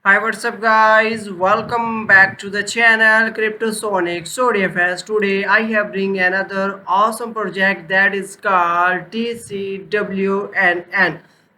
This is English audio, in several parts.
Hi, what's up, guys? Welcome back to the channel Cryptosonic. So, dear fans, today I have bring another awesome project that is called TCWNN,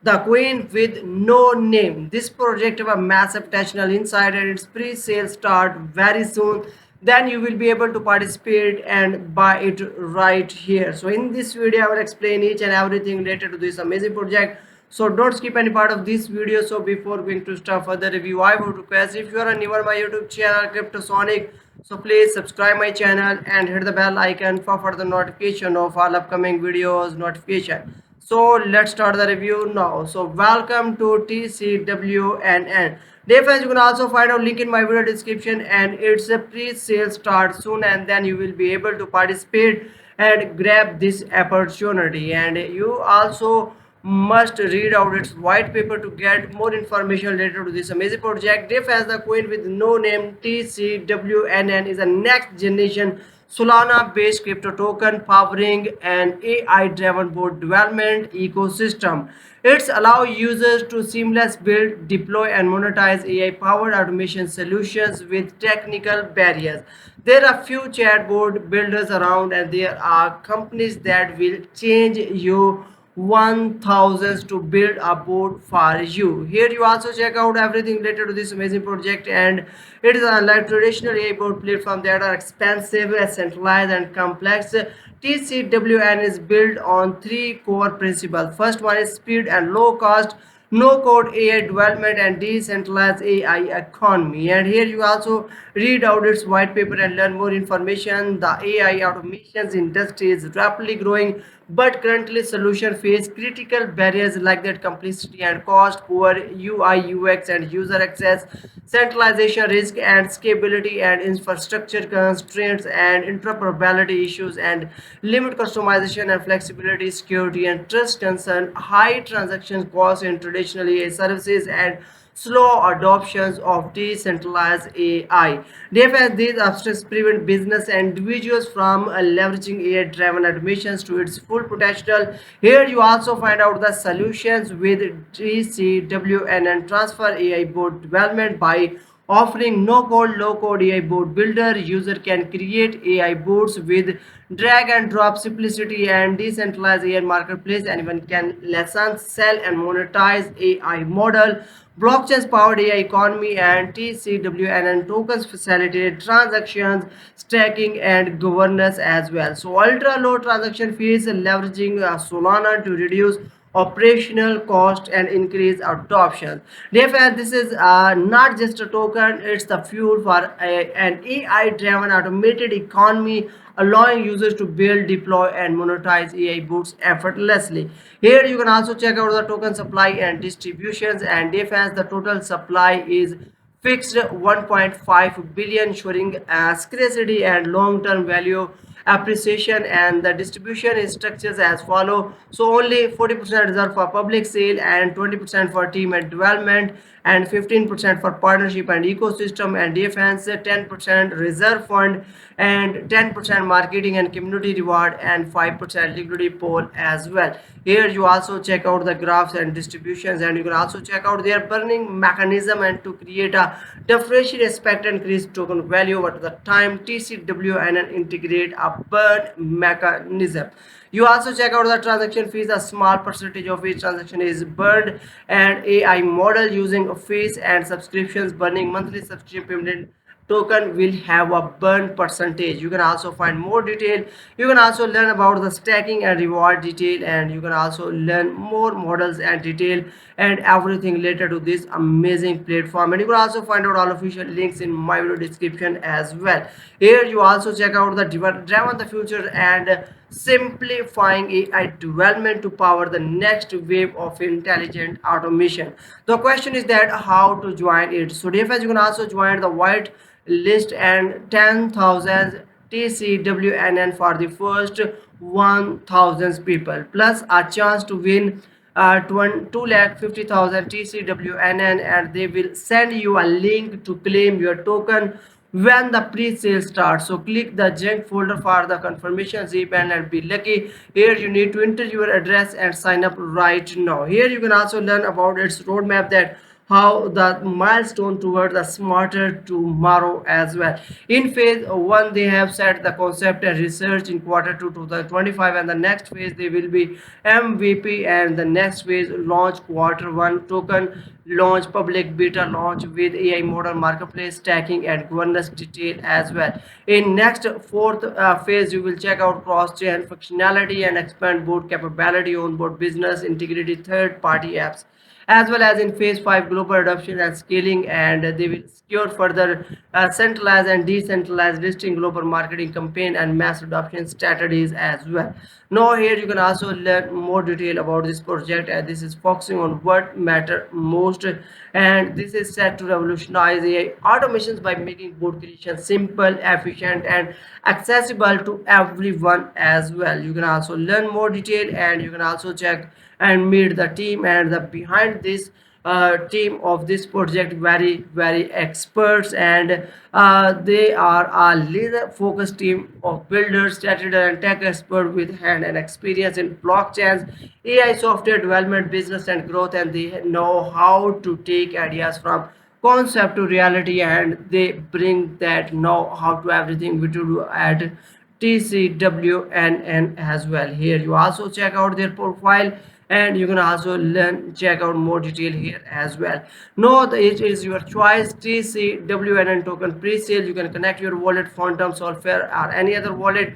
the Queen with No Name. This project have a massive national inside and its pre-sale start very soon. Then you will be able to participate and buy it right here. So, in this video, I will explain each and everything related to this amazing project, so don't skip any part of this video. So before going to start further review, I would request, if you are new on my YouTube channel Cryptosonic, so please subscribe my channel and hit the bell icon for further notification of all upcoming videos notification. So let's start the review now. So welcome to TCWNN. Dear friends, you can also find a link in my video description, and it's a pre-sale start soon, and then you will be able to participate and grab this opportunity. And you also must read out its white paper to get more information related to this amazing project. DIF as the Queen with No Name, TCWNN is a next generation Solana based crypto token powering an AI driven board development ecosystem. It's allow users to seamlessly build, deploy and monetize AI powered automation solutions with technical barriers. There are few chatbot builders around, and there are companies that will change you 1000s to build a board for you. Here you also check out everything related to this amazing project, and it is unlike traditional AI board platform that are expensive, centralized and complex. TCWN is built on three core principles. First one is speed and low cost, no code AI development and decentralized AI economy. And here you also read out its white paper and learn more information. The AI automations industry is rapidly growing, but currently solution face critical barriers like that complexity and cost, poor UI UX and user access, centralization risk and scalability and infrastructure constraints and interoperability issues, and limit customization and flexibility, security and trust concern, high transaction costs in traditional AI services, and slow adoptions of decentralized AI. Therefore, these obstacles prevent business and individuals from leveraging AI-driven automations to its full potential. Here, you also find out the solutions with GCWN and transfer AI board development by offering no-code, low-code AI board builder. User can create AI boards with drag and drop simplicity and decentralized AI marketplace. Anyone can license, sell, and monetize AI model. Blockchains powered AI economy and TCWN tokens facilitate transactions, stacking, and governance as well. So, ultra low transaction fees leveraging Solana to reduce operational cost and increase adoption. Therefore, this is not just a token, it's the fuel for an AI driven automated economy, allowing users to build, deploy and monetize AI boots effortlessly. Here you can also check out the token supply and distributions, and defense the total supply is fixed 1.5 billion, showing scarcity and long-term value appreciation, and the distribution is structures as follow. So only 40% reserved for public sale, and 20% for team and development, and 15% for partnership and ecosystem and defense, 10% reserve fund, and 10% marketing and community reward, and 5% liquidity pool as well. Here you also check out the graphs and distributions, and you can also check out their burning mechanism, and to create a differentiate aspect and increase token value over the time. TCWN integrate a burn mechanism. You also check out the transaction fees. A small percentage of each transaction is burned, and AI model using fees and subscriptions burning monthly subscription payment token will have a burn percentage. You can also find more detail. You can also learn about the stacking and reward detail, and you can also learn more models and detail and everything related to this amazing platform. And you can also find out all official links in my video description as well. Here you also check out the drive on the future and simplifying AI development to power the next wave of intelligent automation. The question is that how to join it. So DFS, you can also join the white list and 10,000 TCWNN for the first 1,000 people, plus a chance to win 2,50,000 TCWNN, and they will send you a link to claim your token when the pre-sale starts. So click the junk folder for the confirmation zip and be lucky. Here you need to enter your address and sign up right now. Here you can also learn about its roadmap, that how the milestone toward the smarter tomorrow as well. In phase one, they have set the concept and research in Q2 2025, and the next phase they will be MVP, and the next phase launch Q1, token launch, public beta launch with AI model marketplace stacking and governance detail as well. In next fourth phase, you will check out cross-chain functionality and expand board capability on board business integrity third-party apps, as well as in phase 5 global adoption and scaling, and they will secure further centralized and decentralized listing, global marketing campaign, and mass adoption strategies as well. Now here you can also learn more detail about this project, and this is focusing on what matter most, and this is set to revolutionize AI automations by making board creation simple, efficient, and accessible to everyone as well. You can also learn more detail, and you can also check and meet the team and the behind this team of this project, very experts, and they are a laser focused team of builders, strategists, and tech experts with hand and experience in blockchains, AI, software development, business, and growth, and they know how to take ideas from concept to reality, and they bring that know how to everything we do at TCWNN as well. Here you also check out their profile, and you can also learn check out more detail here as well. No, it is your choice. TCWNN token pre-sale, you can connect your wallet, Phantom, Solfair, or any other wallet.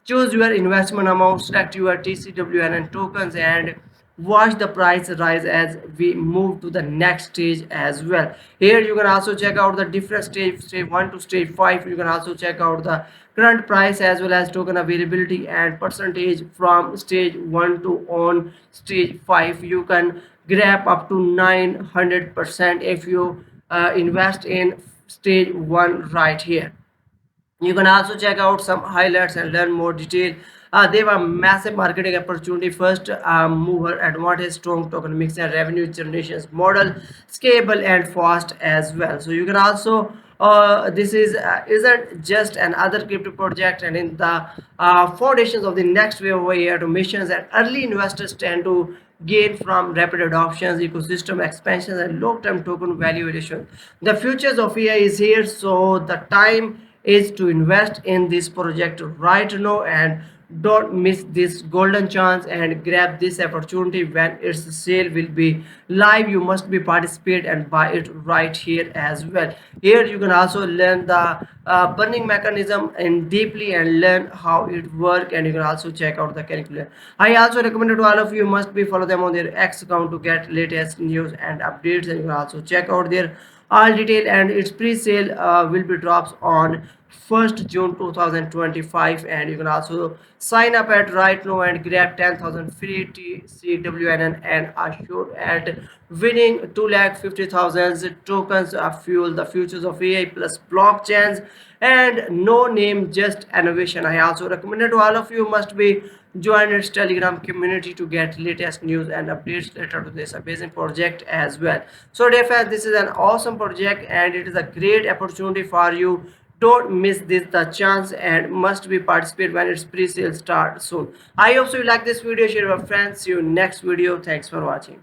Choose your investment amount, select your TCWNN tokens, and watch the price rise as we move to the next stage as well. Here you can also check out the different stage 1 to stage 5. You can also check out the current price as well as token availability and percentage from stage 1 to on stage 5. You can grab up to 900% if you invest in stage 1 right here. You can also check out some highlights and learn more detail. They have a massive marketing opportunity, first mover advantage, strong token mix, and revenue generations model, scalable and fast as well. So you can also this is isn't just another crypto project, and in the foundations of the next wave of AI automations, and early investors tend to gain from rapid adoptions, ecosystem expansions, and long-term token valuation. The futures of AI is here, so the time is to invest in this project right now, and don't miss this golden chance and grab this opportunity when its sale will be live. You must be participate and buy it right here as well. Here you can also learn the burning mechanism and deeply and learn how it work, and you can also check out the curriculum. I also recommend to all of you must be follow them on their X account to get latest news and updates, and you can also check out their all detail, and its pre-sale will be drops on 1st June 2025, and you can also sign up at right now and grab 10,000 free TCWNN and assure at winning 250,000 tokens of fuel the futures of AI plus blockchains, and no name just innovation. I also recommend it to all of you must be join its Telegram community to get latest news and updates related to this amazing project as well. So dear fans, this is an awesome project and it is a great opportunity for you. Don't miss this the chance and must be participate when its pre-sale starts soon. I hope you like this video. Share with friends. See you next video. Thanks for watching.